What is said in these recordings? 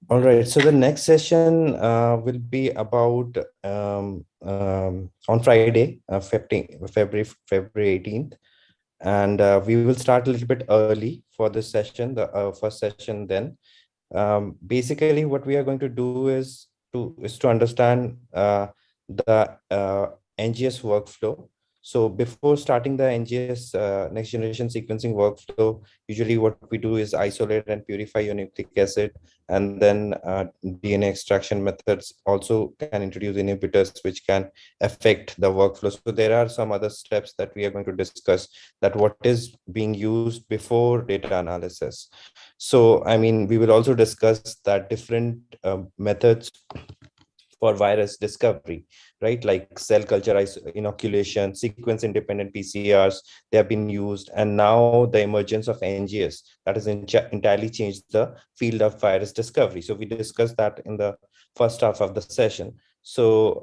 All right, so the next session will be about on Friday, 15 February 18th, and we will start a little bit early for this session, the first session. Then, basically, what we are going to do is to understand the NGS workflow. So before starting the NGS next generation sequencing workflow, usually what we do is isolate and purify your nucleic acid, and then DNA extraction methods also can introduce inhibitors which can affect the workflow. So there are some other steps that we are going to discuss, that what is being used before data analysis. So, I mean, we will also discuss that different methods for virus discovery, right? Like cell culture inoculation, sequence independent PCRs, they have been used. And now the emergence of NGS that has entirely changed the field of virus discovery. So we discussed that in the first half of the session. So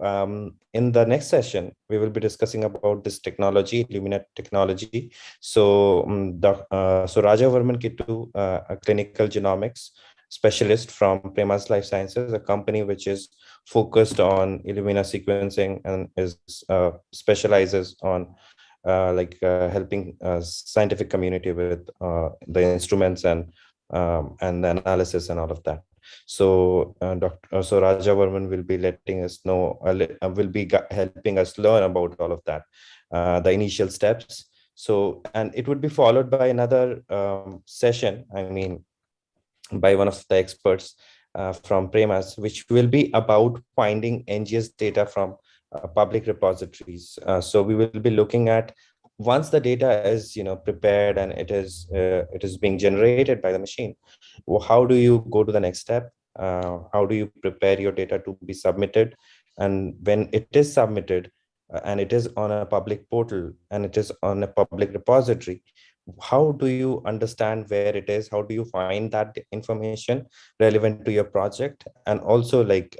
in the next session, we will be discussing about this technology, Illumina technology. So, so Raja Varman Kittu, a clinical genomics specialist from Premas Life Sciences, a company which is focused on Illumina sequencing and is specializes on helping scientific community with the instruments and the analysis and all of that. So so Raja Varman will be letting us know, will be helping us learn about all of that, the initial steps. So, and it would be followed by another session, I mean, by one of the experts from Premas, which will be about finding NGS data from public repositories. So we will be looking at, once the data is prepared and it is being generated by the machine, how do you go to the next step? How do you prepare your data to be submitted? And when it is submitted, and it is on a public portal and it is on a public repository, how do you understand where it is? How do you find that information relevant to your project? And also, like,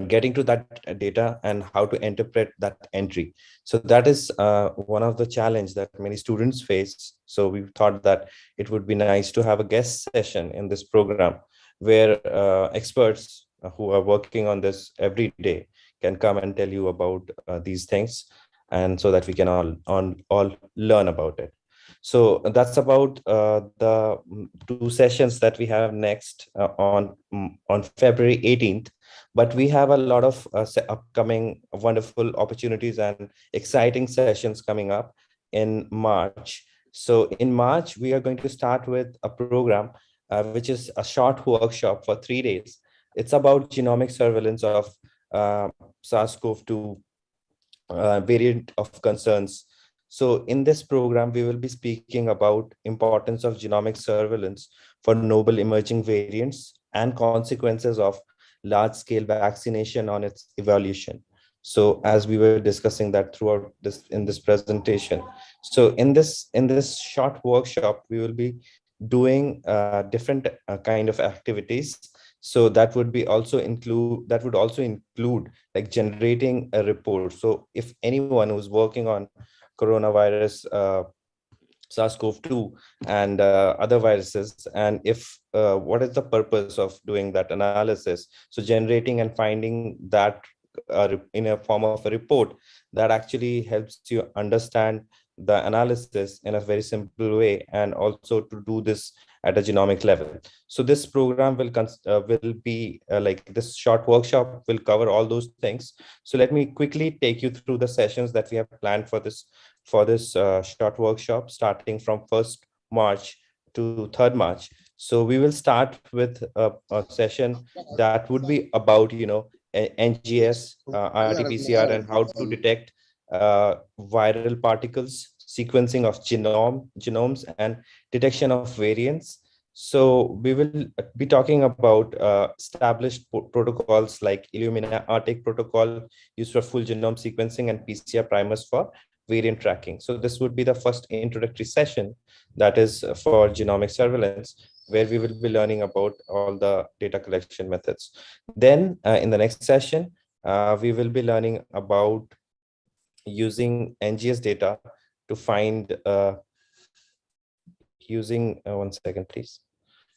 getting to that data and how to interpret that entry. So that is one of the challenge that many students face. So we thought that it would be nice to have a guest session in this program, where experts who are working on this every day can come and tell you about these things, and so that we can all learn about it. So that's about the two sessions that we have next on February 18th. But we have a lot of upcoming wonderful opportunities and exciting sessions coming up in March. So in March, we are going to start with a program which is a short workshop for 3 days. It's about genomic surveillance of SARS-CoV-2 variant of concerns. So in this program, we will be speaking about importance of genomic surveillance for novel emerging variants and consequences of large-scale vaccination on its evolution. So as we were discussing that throughout this in this presentation. So in this short workshop, we will be doing different kind of activities. So that would also include like generating a report. So if anyone who's working on coronavirus, SARS-CoV-2 and other viruses, and if what is the purpose of doing that analysis? So generating and finding that in a form of a report that actually helps you understand the analysis in a very simple way, and also to do this at a genomic level. So this program will be like this short workshop will cover all those things. So let me quickly take you through the sessions that we have planned for this short workshop, starting from 1st March to 3rd March. So we will start with a session that would be about, NGS, RT-PCR, and how to detect viral particles, sequencing of genomes, and detection of variants. So we will be talking about established protocols like Illumina RT protocol used for full genome sequencing, and PCR primers for variant tracking. So this would be the first introductory session that is for genomic surveillance, where we will be learning about all the data collection methods. Then in the next session, we will be learning about using NGS data to find using one second, please.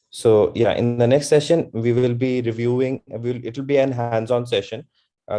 So yeah, in the next session, we will be reviewing, it'll be an hands-on session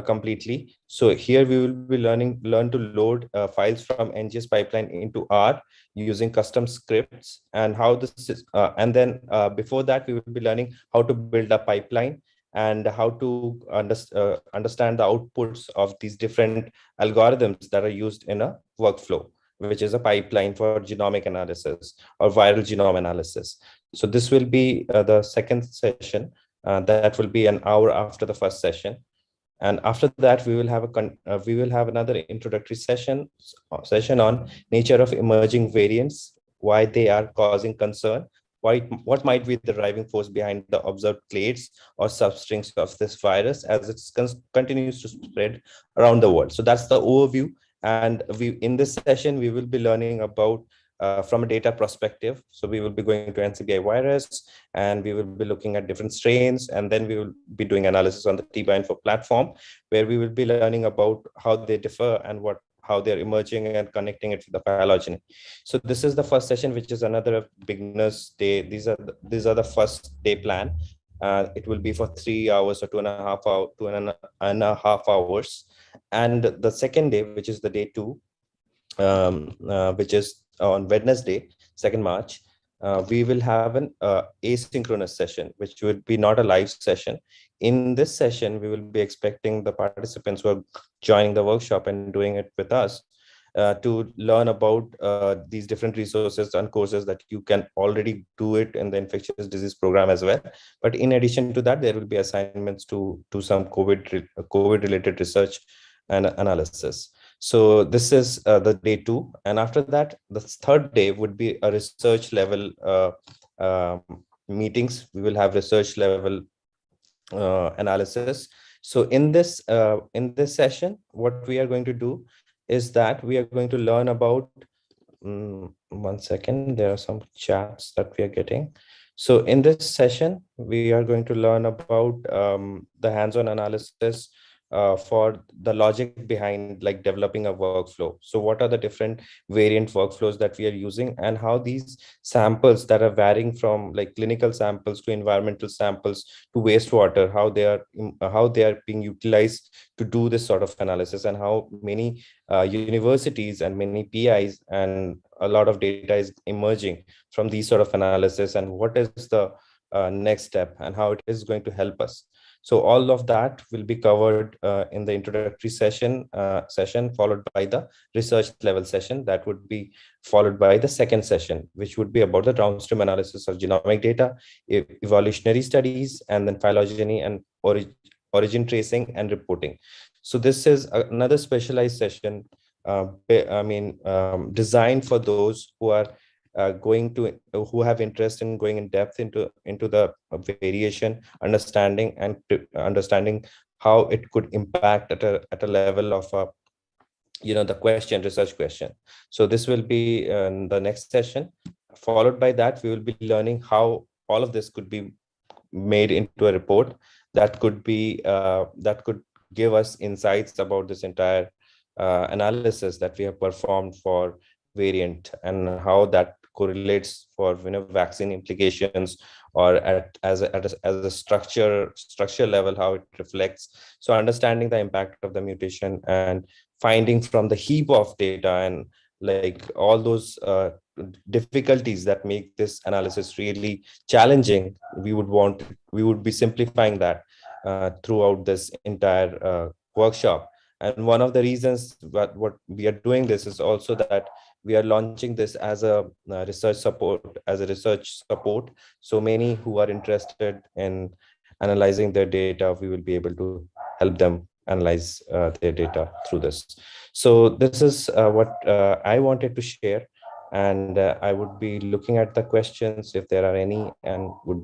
completely. So here we will be learn to load files from NGS pipeline into R using custom scripts, and how this is, and then before that, we will be learning how to build a pipeline and how to understand the outputs of these different algorithms that are used in a workflow, which is a pipeline for genomic analysis or viral genome analysis. So this will be the second session. That will be an hour after the first session, and after that we will have another introductory session on nature of emerging variants, why they are causing concern, what might be the driving force behind the observed clades or substrings of this virus as it continues to spread around the world. So that's the overview. And we in this session we will be learning about from a data perspective. So we will be going to NCBI virus, and we will be looking at different strains, and then we will be doing analysis on the Bioinfo platform, where we will be learning about how they differ and how they're emerging and connecting it with the phylogeny. So this is the first session, which is another beginners day. These are the first day plan. It will be for 3 hours or 2.5 hours, and the second day, which is the day two, which is on Wednesday, 2nd March, we will have an asynchronous session, which would be not a live session. In this session, we will be expecting the participants who are joining the workshop and doing it with us to learn about these different resources and courses that you can already do it in the infectious disease program as well. But in addition to that, there will be assignments to some COVID related research and analysis. So this is the day two. And after that, the third day would be a research level meetings. We will have research level analysis. So in this session, what we are going to do is that we are going to learn about, 1 second, there are some chats that we are getting. So in this session, we are going to learn about the hands-on analysis for the logic behind like developing a workflow. So what are the different variant workflows that we are using, and how these samples that are varying from like clinical samples to environmental samples to wastewater, how they are being utilized to do this sort of analysis, and how many universities and many PIs and a lot of data is emerging from these sort of analysis, and what is the next step and how it is going to help us. So all of that will be covered in the introductory session, followed by the research level session. That would be followed by the second session, which would be about the downstream analysis of genomic data, evolutionary studies, and then phylogeny and origin tracing and reporting. So this is another specialized session, designed for those who are who have interest in going in depth into the variation understanding, and understanding how it could impact at a level of the research question. So this will be the next session. Followed by that, we will be learning how all of this could be made into a report that could give us insights about this entire analysis that we have performed for variant, and how that correlates for vaccine implications, or as a structure level, how it reflects. So understanding the impact of the mutation and finding from the heap of data, and like all those difficulties that make this analysis really challenging, we would be simplifying that throughout this entire workshop. And one of the reasons what we are doing this is also that we are launching this as a research support. So many who are interested in analyzing their data, we will be able to help them analyze their data through this. So this is what I wanted to share, and I would be looking at the questions if there are any, and would